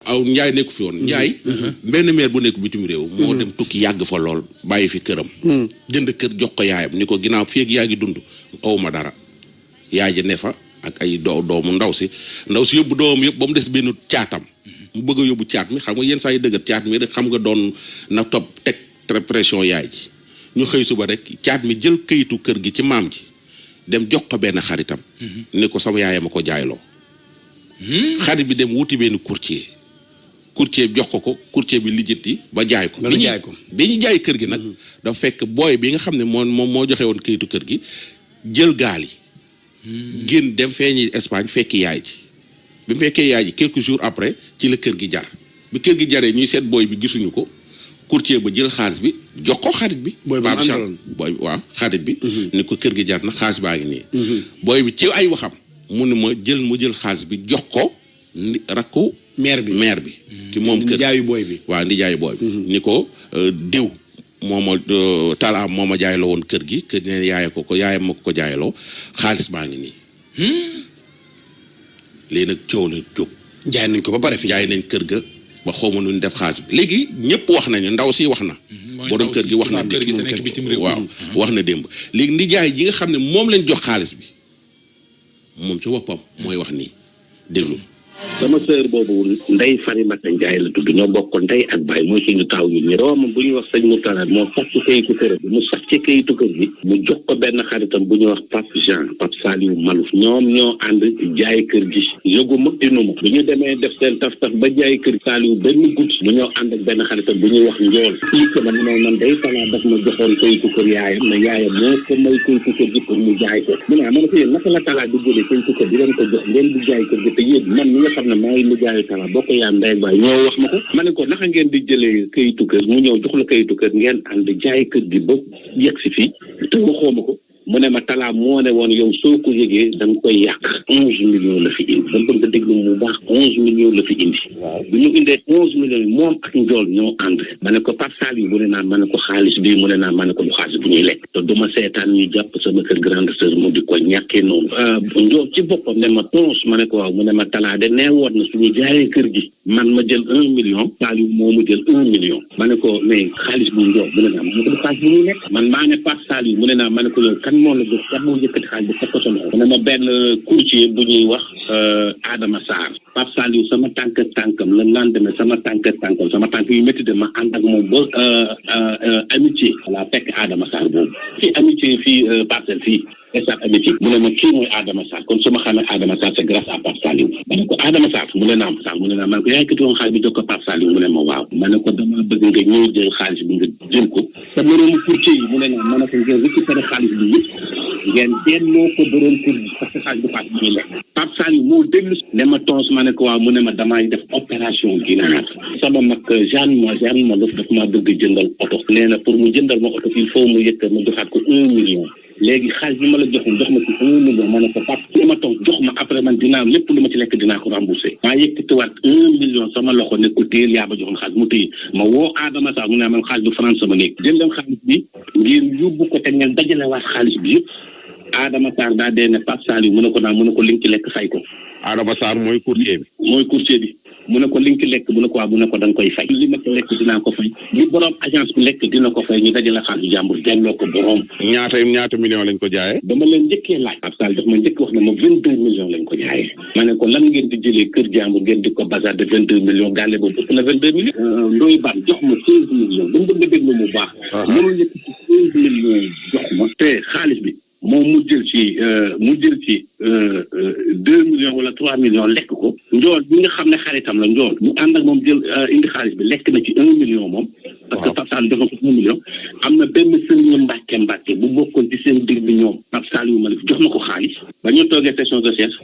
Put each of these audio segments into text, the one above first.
aw Njaay nekku fi woon Njaay benn maire bu nekk bitim réew moo dem tukki yàgg fa lool bàyyi fi këram jënd kër jox ko yaayam ni ko ginnaaw fii ak yaa ngi dund awma dara yaay ja ne fa ak ay doomu ndaw si yóbbu doomam yëpp ba mu des benn caatam mu bëgg a yóbbu caat mi xam nga yenn saa yi dëggat caat mi rek xam nga doon na topp teg pression yaay ji ñu xëy suba rek caat mi jël këyitu kër gi ci maam ji dem jox ko benn xaritam ni ko sama yaayam a ko jaayloo xarit bi dem wuti benn courtier jox ko courtier bi lijjanti ba jaay ko bi ñu jaay kër gi nag dafa fekk booy bi nga xam ne moo joxe woon këyitu kër gi jël gaal yi génn dem feeñi Espagne fekki yaay ji bi mu fekkee yaay ji quelques jours après ci la kër gi jar bi kër gi jaree ñuy seet booy bi gisuñu ko courtier ba jël xaalis bi jox ko xarit bi booy waaw xarit bi ni ko kër gi jar na xaalis baa ngi nii booy bi ci ay waxam mu jël xaalis bi jox ko rakku maire bi ki moom kër jaayu booy bi waaw ndi jaayu booy bi ni ko diw mooma talaam moo ma jaayloo woon kër gi kër ne yaayam ma ko jaayloo xaalis baa ngi nii léegi nag coow la jóg jaay nañ ko ba pare fi jaay nañ kër ga ba xawma nu ñu def xaalis bi léegi ñëpp wax nañu ndaw si wax na borom kër gi wax na waaw wax na démb léegi ndi jaay ji nga xam ne moom lañ jox xaalis bi moom ci boppam mooy wax nii déglu sama sœur boobu Ndeye Farimata Ndiaye la tudd ñoo bokk ndey ak baay mooy suñu taaw yu ni roomam bu ñuy wax sëñ Moutala moo sàcc kayitu kër bi mu sàcc kayitu kër gi mu jox ko benn xaritam bu ñuy wax Pape Saliou Malouf ñoom ñoo ànd jaay kër gi yëguma tinuma bu ñu demee def seen taf ba jaay kër Saliou benn guddi mu ñoo ànd ak benn xaritam bu ñuy wax njool expliqué ma ne man day Talla daf ma joxoon kayitu kër yaayam ne yaayam moo ko may kayitu kër gi pour mu jaay ko mu ne ma ne ko yéen naka la Talla di jëlee kayitu kër di leen ko jox ngeen di jaay kër gi te yéen man mi nga xam ne maa ngi nijaayu Talla bokk yaa ndey ak baay ñoo wax ma ko ma ne ko naka ngeen di jëlee kayitu kër mu ñëw jox la kayitu kër ngeen ànd jaay kër gi ba yegg si fii te waxoo ma ko mu ne ma Talla moo ne woon yow soo ko yëgee da nga koy yàq 11 millions la fi indi dama bëgg nga déglu mu baax 11 millions la fi indi waaw bi ñu indee 11 millions yi moom ak njool ñoo ànd ma ne ko Pape Saliou mu ne naa ma ne ko xaalis bii mu ne naa ma ne ko lu xaalis bu ñuy lekk te duma seetaan ñu jàpp sama kër grande sœur mu di ko ñàkkee noonu njool ci boppam ne ma tons ma ne ko waaw mu ne ma Talla de nee woon na suñu jaayee kër gi man ma jël 1 million Saliou moomu jël 1 million ma ne ko mais xaalis bu njool mu ne naa ma ne ko lu xaalis bu ñuy lekk man maa ne Pape Saliou mu ne naa ma ne ko yow kan moo la jox kan moo yëkkati xaalis bi teg ko sa loxo mu ne ma benn courtier bu ñuy wax Adama Sarr Pape Saliou sama tànkam la lendemain sama tànk yu métti de ma ànd ak moom ba amitié voilà fekk Adama Sarr boobu fii amitié fii parcelle fii stade amitié mu ne ma kii mooy Adama Sarr kon su ma xamee Adama Sarr c'est grâce à Pape Saliou ma ne ko Adama Sarr mu ne naam Sarr mu ne naam ma ne ko yaa yëkkati woon xaalis bi jox ko Pape Saliou mu ne ma waaw ma ne ko dama bëgg nga ñëw jël xaalis bi nga jël ko te moroomu courtier yi mu ne naam ma ne ko ngeen récupéré xaalis bi yëpp ngeen delloo ko borom kër gi parce que xaalis bu paas bi ñuy lekk Pape Saliou moo dellu ne ma tons ma ne ko waaw mu ne ma damay def opération ginaar sama mag Jeanne ma daf maa bëgg jëndal oto nee na pour mu jëndal ma oto il faut mu yëkkat ma joxaat ko 1 million léegi xaalis bi ma la joxoon jox ma ci 1 million ma ne ko Pape su ma toog jox ma après man dinaa lépp lu ma ci lekk dinaa ko remboursé maa yëkkatiwaat 1 million sama loxo ne ko téel yaa ba joxoon xaalis mu téye ma woo Adama Sarr mu ne man xaalis du France sama nekk jël leen xaalis bi ngeen yóbbu ko te ngeen dajalewaat xaalis bi yëpp Adama Sarr daa dee ne Pape Saliou mu ne ko naa mu ne ko li nga ci lekk fay ko Adama Sarr mooy courtier bi mu ne ko li nga ci lekk mu ne ko waaw mu ne ko da nga koy fay li ma ci lekk dinaa ko fay li borom agence bi lekk dina ko fay ñu dajale xaalis jàmbur delloo ko borom ñaata million lañ ko jaayee dama leen njëkkee laaj Pape Saliou daf ma njëkk wax ne ma 22 millions lañ ko jaayee ma ne ko lan ngeen di jëlee kër jàmbur ngeen di ko bazar de 22 millions gàlle boobu ëpp na 22 millions Ndoye Bane jox ma 16 millions dama bëgg a déglu mu baax mënul njëkk ci 16 millions jox ma te xaalis bi moom mu jël ci 2 millions wala 3 millions lekk ko njool bi nga xam ne xaritam la njool mu ànd ak moom jël indi xaalis bi lekk na ci 1 million moom parce que Pape Saliou jox na ko 1 million am na benn sëriñ Mbàkke bu bokkoon ci seen dir bi ñoom Pape Saliou Malick jox na ko xaalis ba ñu toogee session de recherche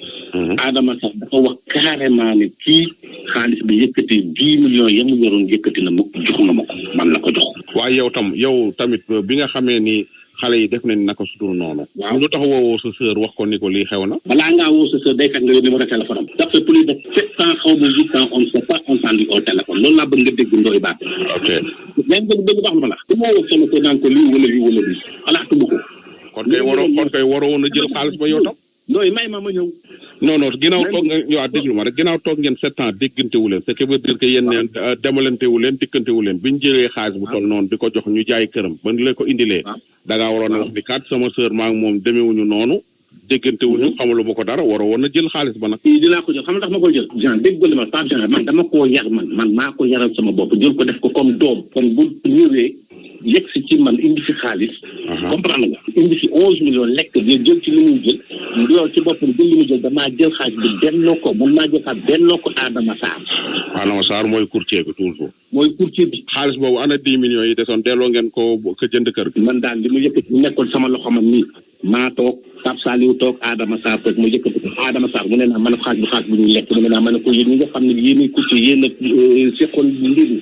Adama sax dafa wax carrément ne kii xaalis bi yëkkati 10 millions ya mu yoroon yëkkati na ma jox na ma ko man la ko jox waaye yow tamit bi nga xamee ni xale yi def nañ naka sutur noonu. waaw lu tax woowoo sa sœur wax ko ni ko lii xew na. balaa ngaa woo sa sœur day fekk nga yor numéro téléphone am. ça fait plus de 7 ans xaw ma 8 ans on ne s'est pas entendu au téléphone loolu laa bëgg nga dégg Ndoye Bane. ok yaa ngi dégg baax na la. bu ma woo sama ko naan ko lii wala lii xalaatuma ko. kon kay waroo woon a jël xaalis ba yow tam. Ndoye may ma ñëw non ginnaaw toog nga ñëwaat déglu ma rek ginnaaw toog ngeen 7 ans déggante wu leen ce qui veut dire que yéen neen demalante wu leen dikkante wu leen bi ñu jëlee xaalis bu toll noonu di ko jox ñu jaay këram ba ñu leen ko indilee da ngaa waroon a wax ni kat sama sœur maa ngi moom demeewuñu noonu déggante wuñu xamalu ma ko dara waroo woon na jël xaalis ba nag dinaa ko jël xam nga tax ma koy jël Jean déggal ma Pape Jean man dama koo yar man maa ko yaral sama bopp jël ko def ko comme doom kon bu ñëwee yegg si ci man indi fi xaalis comprendre nga indi fi 11 millions lekk bi jël ci li muy jël loolu ci boppam jël li muy jël damaa jël xaalis bi delloo ko mun naa jël xaalis delloo ko Adama Sarr mooy courtier bi toujours mooy courtier bi xaalis boobu ana 10 millions yi desoon delloo ngeen ko jënd kër gi man daal li mu yëkkati nekkoon sama loxo man nii maa toog Pape Saliou toog Adama Sarr toog mu yëkkati ko Adama Sarr mu ne naa mën a xaalis bu ñuy lekk mu ne naa mën a ko yéen ñi nga xam ne yéen courtier yéen a seqoon mbir mi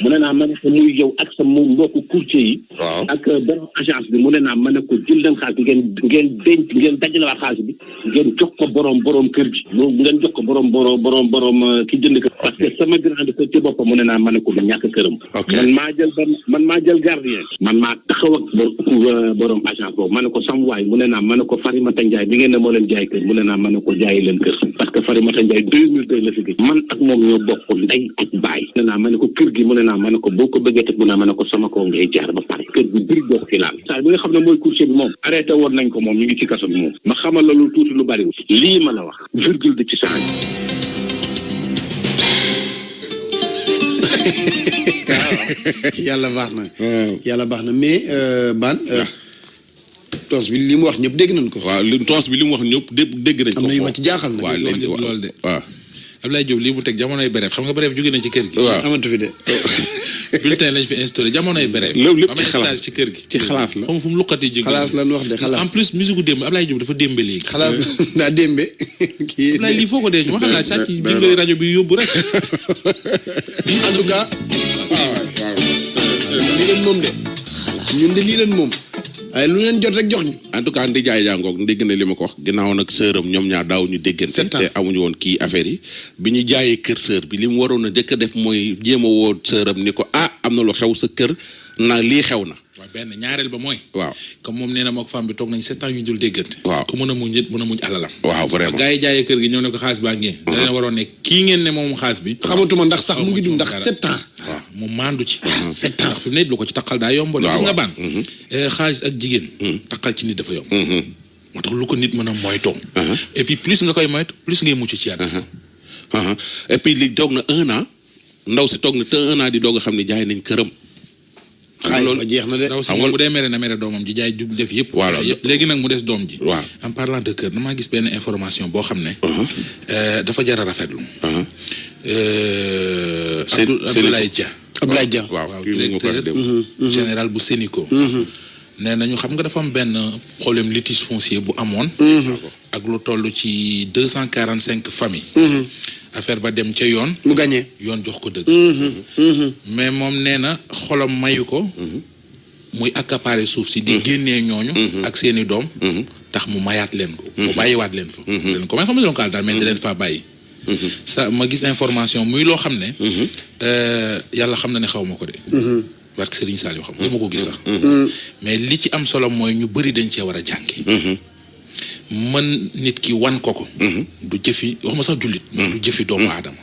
mu ne naa mën a ko muy yow ak sa mbokku courtier yi ak borom agence bi mu ne naa mën a ko jël leen xaalis bi ngeen denc ngeen dajalewaat xaalis bi ngeen jox ko borom kër gi loolu ngeen jox ko borom ki jënd kër parce que sama grande kër ci boppam mu ne naa mën a ko du ñàkk këram man maa jël gardien man maa taxaw ak borom agence boobu ma ne ko sam waay mu ne naa mën a ko Farimata Ndiaye bi ngeen ne moo leen jaay kër mu ne naa mën a ko jaayi leen kër parce que Farimata Ndiaye 2002 la fi gëj man ak moom ñoo bokk ndey ak baay mu ne naa mën a ko kër gi mu ne naa mën a ko boo ko bëggee teg mu ne mën a ko sama kaw ngay jaar ba pare kër gi bëri boo ko fi laal saa bi nga xam ne mooy courtier bi moom arrêté woon nañ ko moom ñu ngi ci kaso bi moom ma xamal la lu tuuti lu bari lii ma la wax virgule de ci saa yàlla baax na mais Ban tons bi li mu wax ñëpp dégg nañ ko. waaw tons bi li mu wax ñëpp dégg nañ ko. am na yu ma ci jaaxal nag. waaw loolu de waaw. Abdoulaye Diop lii mu teg jamonoy bref xam nga bref jóge na ci kër gi. waaw amatu fi de. bulletin lañ fi instauré jamonoy bref. loolu lépp ci xalaas ci kër gi. ci xalaas la xam fu mu luqati jóge. xalaas lan wax de xalaas. en plus musique gu démb Abdoulaye Diop dafa démbe léegi. xalaas daa démbe. kii Abdoulaye lii foo ko dee ñu wax naa sàcc jëngale rajo bi yóbbu rek. en tout cas. lii leen moom de. ñun de lii leen moom. waaye lu leen jot rek jox ñu. en tout cas ndi jaay jàngoog dégg na li ma ko wax ginnaaw nag sëram ñoom ñaar daaw ñu déggante te amuñu woon kii affaire yi bi ñu jaayee kër sër bi li mu waroon a dëkk def mooy jéem a woo sëram ni ko am na lu xew sa kër na lii xew na. waaw benn ñaareel ba mooy. waaw comme moom nee na mook femme bi toog nañ 7 ans yu dul déggante. waaw ku mën a muñ nit mën a muñ alalam. waaw vraiment gars yi jaayee kër gi ñëw ne ko xaalis baa ngi. da leen waroon ne kii ngeen ne moom xaalis bi. xamatuma ndax sax mu ngi dund ndax 7 ans. waaw mu maandu ci. 7 ans fi mu ne lu ko ci takkal daa yomb. gis nga Ban. xaalis ak jigéen. takkal ci nit dafa yomb. moo tax lu ko nit mën a moytoo. et puis plus nga koy moytu plus ngay mucc ci yàlla. et puis li toog na 1 an ndaw si toog na te 1 an di doog a xam ne jaay nañ këram. xaalis ba jeex na de. ndaw si moom bu dee mere na mere doomam ji jaay jub def yëpp. voilà léegi nag mu des doom ji. waaw en parlant de kër damaa gis benn information boo xam ne. dafa jar a rafetlu. Abdoulaye Dia. waaw directeur général bu Sénico. nee nañu xam nga dafa am benn problème litige foncier bu amoon. ak lu toll ci 245 familles. affaire ba dem ca yoon. mu gagné yoon jox ko dëgg. mais moom nee na xolam mayu ko. muy accaparer suuf si di génnee ñooñu. ak seeni doom. tax mu mayaat leen ko. mu bàyyiwaat leen fa. leen ko may xam ne loolu daal mais da leen faa bàyyi. sa ma gis information muy loo xam ne. yàlla xam na ne xaw ma ko de. parce que Serigne Saliou xam ma ko gis sax. mais li ci am solo mooy ñu bëri dañ cee war a jàngi. mën nit ki wan ko. du jëfi waxuma sax jullit. du jëfi doomu aadama.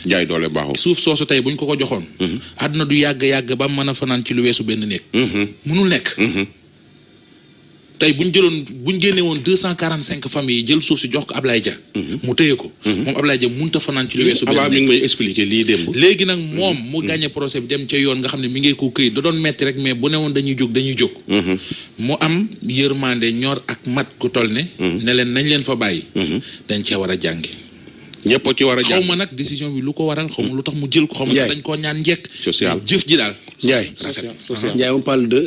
jaay doole baaxul. suuf soosu tey buñ ko joxoon. àdduna du yàgg ba mën a fanaan ci lu weesu benn néeg. mënul nekk. tey buñ génne woon 245 familles yi jël suuf si jox ko Ablaye Dia. mu téye ko. moom Ablaye Dia mënut a fanaan ci lu weesu benn néeg. mi ngi may expliquer lii démb. léegi nag moom mu gagné procès bi dem ca yoon nga xam ne mi ngi ko këyit da doon metti rek mais bu ne woon dañuy jóg. mu am yërmande ñor ak mat ku toll ne. ne leen nañ leen fa bàyyi. dañ cee war a jàngi. ñëpp ci war a jàng xaw ma nag décision bi lu ko waral xaw ma lu tax mu jël ko. xaw ma dañ koo ñaan njëkk. social jëf ji daal. Ndiaye Ndiaye on parle de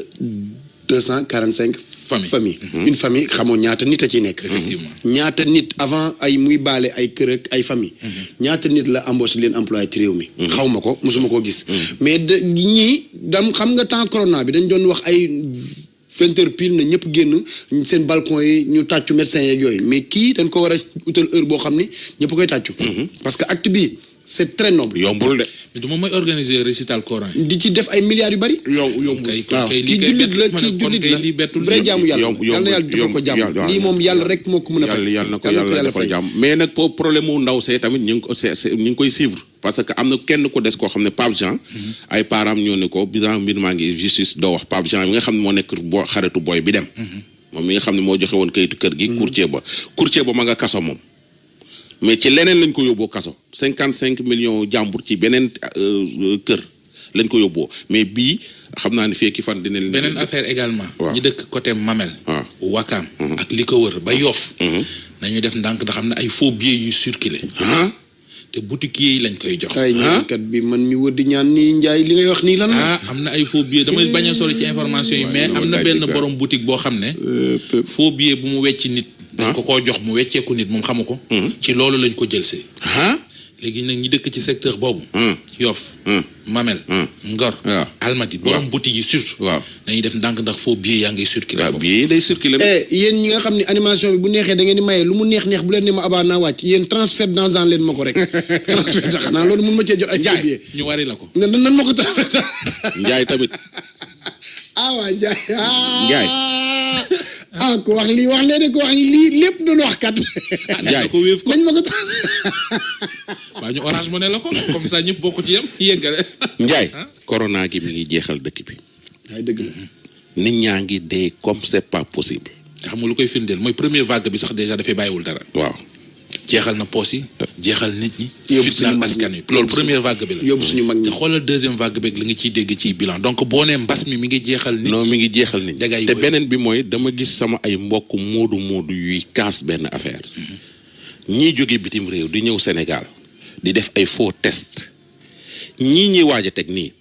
245 famille. Une famille xamoo ñaata nit a ciy nekk. effectivement ñaata nit avant ay muy baale ay kër ak ay famille. ñaata nit la embauché leen employé ci réew mi. xaw ma ko mosuma koo gis. mais ñii xam nga temps corona bi dañ doon wax ay 20h pile na ñëpp génn seen balcon yi ñu tàccu médecin yeeg yooyu mais kii dañ ko war a utal heure boo xam ni ñëpp koy tàccu. parce que acte bi c'est très noble. yombul de. mais du moom mooy organiser récital Coran yi. di ci def ay milliards yu bari. yomb kay waaw kay kii lii jullit la kay kii jullit la lii bettul vrai jaamu yàlla yomb yal na yàlla defal ko jàmm lii moom yàlla rek moo ko mën a fay. yàlla na ko yàlla defal jàmm mais nag problème mu ndaw see tamit ñu ngi koy suivre parce que am na kenn ko des koo xam ne Pape Jean ay parents ñoo ne ko bisan mbir maa ngi justice doo wax Pape Jean mi nga xam ne moo nekk xaritu booy bi dem moom mi nga xam ne moo joxe woon kayitu kër gi courtier ba ma nga kaso moom mais ci leneen lañ ko yóbboo kaso 55 millions jàmbur ci beneen kër lañ ko yóbboo mais bii xam naa ne fekki fan dina leen. beneen affaire également. waaw ñi dëkk côté Mamel. waaw Wakaam. ak li ko wër ba Yoff. nañuy def ndànk ndax xam ne ay faux billets yu circulé. te boutiquiers yi lañ koy jox. ay ñaankat bi man mi wër di ñaan nii Njaay li ngay wax nii lan la. am na ay faux billets damay bañ a sori ci information yi mais am na benn borom boutique boo xam ne. faux billet bu mu wecci nit. dañ ko koo jox mu wecceeku nit moom xamu ko. ci loolu lañ ko jël see. léegi nag ñi dëkk ci secteur boobu. Yoff Mamel. Ngor. waaw Almadi borom boutique yi surtout. waaw dañuy def ndànk ndax faux billets yaa ngi circuler foofu. bii day circuler. yéen ñi nga xam ne animation bi bu neexee da ngeen di maye lu mu neex bu leen ne ma abaa naa wàcc yéen transfert d'argent leen ma ko rek transfert da xanaa loolu mun ma cee jot ay faux billets. ñu wari la ko. nan ma ko transfert. Njaay tamit. waa Njaay. Njaay. ku wax lii wax leen ku wax lii lépp doon wax kat. Njaay ko wéef ko nañ ma ko waa ñu Orange Money la ko comme ça ñëpp bokk ci yem yëggale. Njaay corona gi mi ngi jeexal dëkk bi. ay dëgg la. nit ñaa ngi dee comme c'est pas possible. xam nga lu koy firndeel mooy première vague bi sax déjà dafay bàyyiwul dara. waaw. jeexal na poos yi. jeexal nit ñi. yóbbu suñu mag askan wi loolu première vague bi la. yóbbu suñu mag ñi. te xoolal deuxième vague beeg li nga ciy dégg ci bilan donc boo nee mbas mi ngi jeexal. nit non mi ngi jeexal nit dégâts yu te bëri. beneen bi mooy dama gis sama ay mbokk moodu yuy kaas benn affaire. ñii jóge bitim réew di ñëw Sénégal di def ay faux test ñii ñuy waaj a teg nii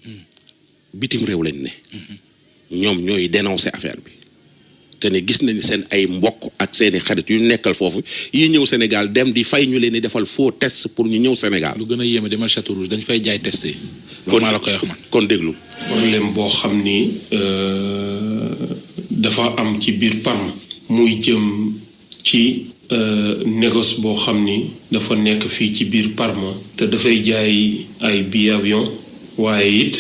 bitim réew lañ ne. ñoom ñooy dénoncer affaire bi. que ne gis nañu seen ay mbokk ak seeni xarit yu nekkal foofu yi ñëw Sénégal dem di fay ñu leen di defal faux test pour ñu ñëw Sénégal. lu gën a yéeme demal Château Rouge dañ fay jaay testé. loolu maa la koy wax man. kon déglu. problème boo xam ni dafa am ci biir PAM muy jëm ci négoce boo xam ni dafa nekk fii ci biir Parma te dafay jaay ay billets avion waaye it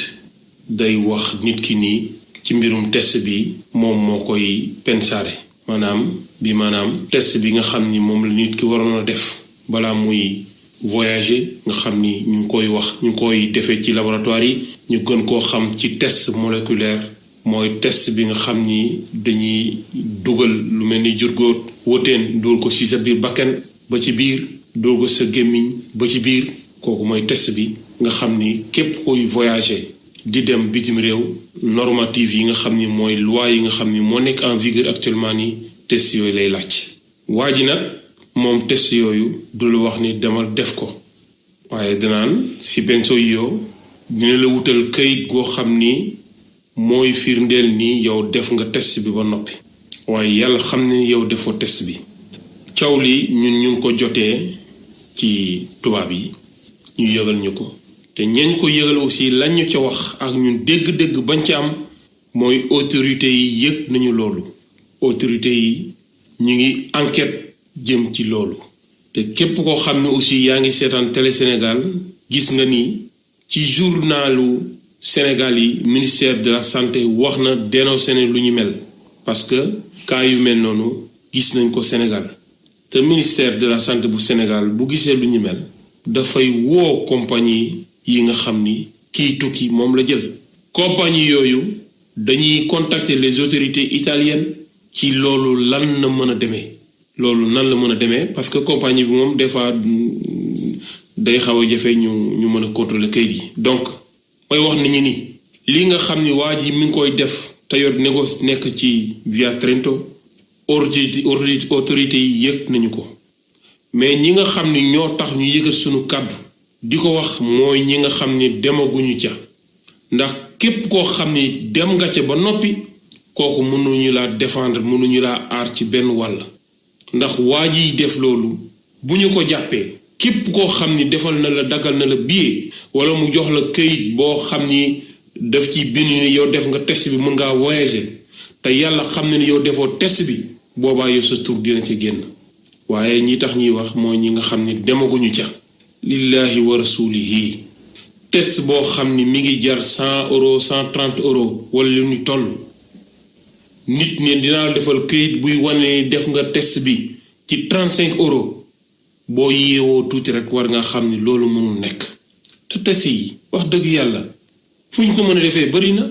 day wax nit ki nii ci mbirum test bi moom moo koy pensaare maanaam test bi nga xam ni moom la nit ki waroon a def balaa muy voyager nga xam ni ñu ngi koy defee ci laboratoire yi ñu gën koo xam ci test moléculaire mooy test bi nga xam ni dañuy dugal lu mel ni jurgóot woteen dugal ko ci sa biir bakkan ba ci biir dugal ko sa gémmiñ ba ci biir kooku mooy test bi nga xam ni képp koy voyager di dem bitim réew normative yi nga xam ni mooy loi yi nga xam ni moo nekk en vigueur actuellement ni test yooyu lay laaj waa ji nag moom test yooyu du la wax ni demal def ko waaye danaan si benso yoo dina la wutal kayit goo xam ni mooy firndeel ni yow def nga test bi ba noppi waaye yàlla xam ne yow defoo test bi caw li ñun ñu ngi ko jotee ci tubaab yi ñu yëgal ñu ko te ñeñ ko yëgal aussi lañ ñu ca wax ak ñun dégg-dégg bañ ca am mooy autorité yi yëg nañu loolu autorité yi ñu ngi enquête jëm ci loolu te képp koo xam ne aussi yaa ngi seetaan Télé Sénégal gis nga ni ci journalu Sénégal yi ministère de la santé wax na dénoncé ne lu ñu mel parce que cas yu mel noonu gis nañ ko Sénégal te ministère de la santé bu Sénégal bu gisee lu ñu mel dafay woo compagnie yi nga xam ni kiy tukki moom la jël compagnie yooyu dañuy contacter les autorités italiennes ci loolu lan na mën a demee loolu nan la mën a demee parce que compagnie bi moom des fois day xaw a jafe ñu mën a contrôler kayit yi donc mooy wax nit ñi ni li nga xam ni waa ji mi ngi koy def te yor négoce nekk ci Via Trento autorité yi yëg nañu ko mais ñi nga xam ni ñoo tax ñu yëgal suñu kàddu di ko wax mooy ñi nga xam ni demaguñu ca ndax képp koo xam ni dem nga ca ba noppi kooku mënuñu laa défendre mënuñu laa aar ci benn wàll ndax waa jiy def loolu bu ñu ko jàppee képp koo xam ni defal na la dagal na la billet wala mu jox la këyit boo xam ni daf ci bind ni yow def nga test bi mën ngaa voyager te yàlla xam ne ni yow defoo test bi boobaa yow sa tur dina ci génn waaye ñi tax ñuy wax mooy ñi nga xam ni demaguñu ca lillahi wa rasulihi test boo xam ni mi ngi jar 100 € 130 € wala lu ñu toll nit ne dinaa defal këyit buy wane def nga test bi ci 35 € boo yeewoo tuuti rek war nga xam ni loolu mënul nekk te test yi wax dëgg yàlla fu ñu ko mën a defee bari na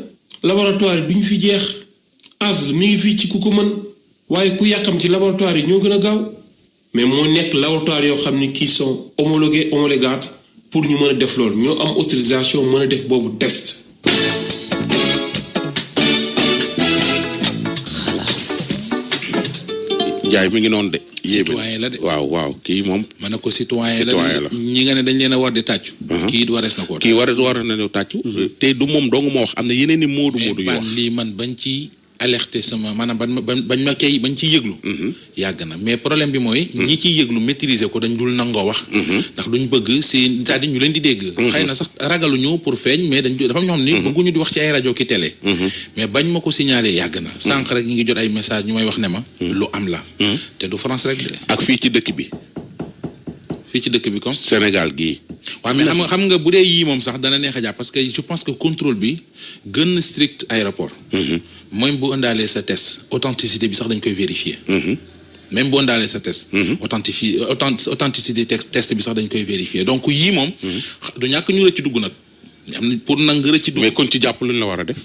laboratoire bi ñu fi jeex asl mi ngi fii ci ku ko mën waaye ku yàqam ci laboratoire yi ñoo gën a gaaw mais moo nekk laboratoire yoo xam ni qui sont homologates pour ñu mën a def loolu ñoo am autorisation mën a def boobu test. Njaay mi ngi noonu de. citoyen la de waaw kii moom. ma ne ko citoyen la ñi nga ne dañ leen a war di tàccu. kii warees na ko kii war na tàccu. te du moom dong moo wax am na yeneen i moodu yu wax lii man bañ ci alerté sama maanaam bañ ciy yëglu. yàgg na mais problème bi mooy. ñi ciy yëglu maîtriser ko dañ dul nangoo wax. ndax duñ bëgg c'est-à-dire ñu leen di dégg. xëy na sax ragaluñu pour feeñ mais dafa am ñoo xam ni bëgguñu di wax ci ay rajo ki télé. mais bañ ma ko signalé yàgg na. sànq rek ñu ngi jot ay message ñu may wax ne ma. lu am la. te du France rek de. ak fii ci dëkk bi. fii ci dëkk bi comme Sénégal gii. waaw mais xam nga bu dee yii moom sax dana neex a jàpp parce que je pense que contrôle bi gën na strict aéroport. même bu ëndaalee sa test authenticité bi sax dañ koy vérifier. même bu ëndaalee sa test. authenticité test bi sax dañ koy vérifier donc yii moom. du ñàkk ñu rëcc dugg nag. am na pour nang rëcc dugg. mais kon ci jàpp luñ la war a def.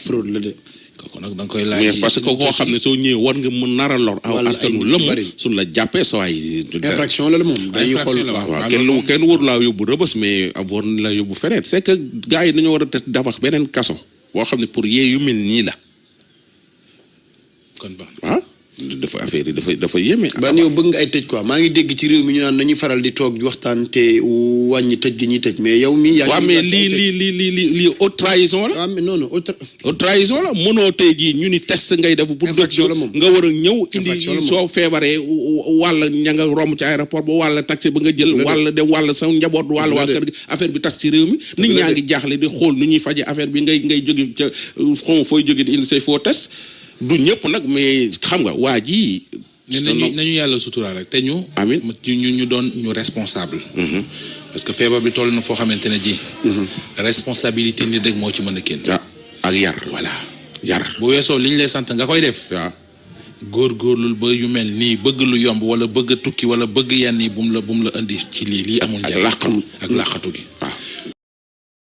fraude la de. kooku nag da nga koy laaj. mais parce que koo xam ne soo ñëwee war nga mën nar a lor. aw askanu lëmm suñ la jàppee sa waay. infraction la moom dañuy xool waaw kenn waru laa yóbbu rëbës mais war na la yóbbu feneen c'est que gars yi dañoo war a dafax beneen kaso boo xam ne pour yee yu mel nii la. kon baax na dafa affaire yi dafa yéeme. ban yow bëgg nga ay tëj quoi maa ngi dégg ci réew mi ñu naan nañu faral di toog waxtaan te wàññi tëj gi ñuy tëj mais yow mi yaa ngi mais lii haute trahison la. waaw mais non haute trahison la mënoo tey jii ñu ni test ngay def. pour infraction la moom nga war a ñëw indi soo feebaree wàll ña nga romb ci aéroport ba wàll taxi ba nga jël. wàll dem wàll sa njaboot wàll waa kër gi affaire bi tas ci réew mi. nit ñaa ngi jaaxle di xool nu ñuy faje affaire bi ngay jóge ca xaw fooy jóge di indi say faux test. du ñëpp nag mais xam nga waa ji. nañu yàlla suturaal rek te ñu. amiin ñu doon ñu responsable. parce que feebar bi toll na foo xamante ne ji. responsabilité nit rek moo ci mën a génn. ak yar. voilà yar. bu weesoo li ñu lay sant nga koy def. waaw góorgóorlul ba yu mel nii bëgg lu yomb wala bëgg tukki wala bëgg yenn yi bu mu la indi ci lii amul njariñ. ak làqatu gi waaw.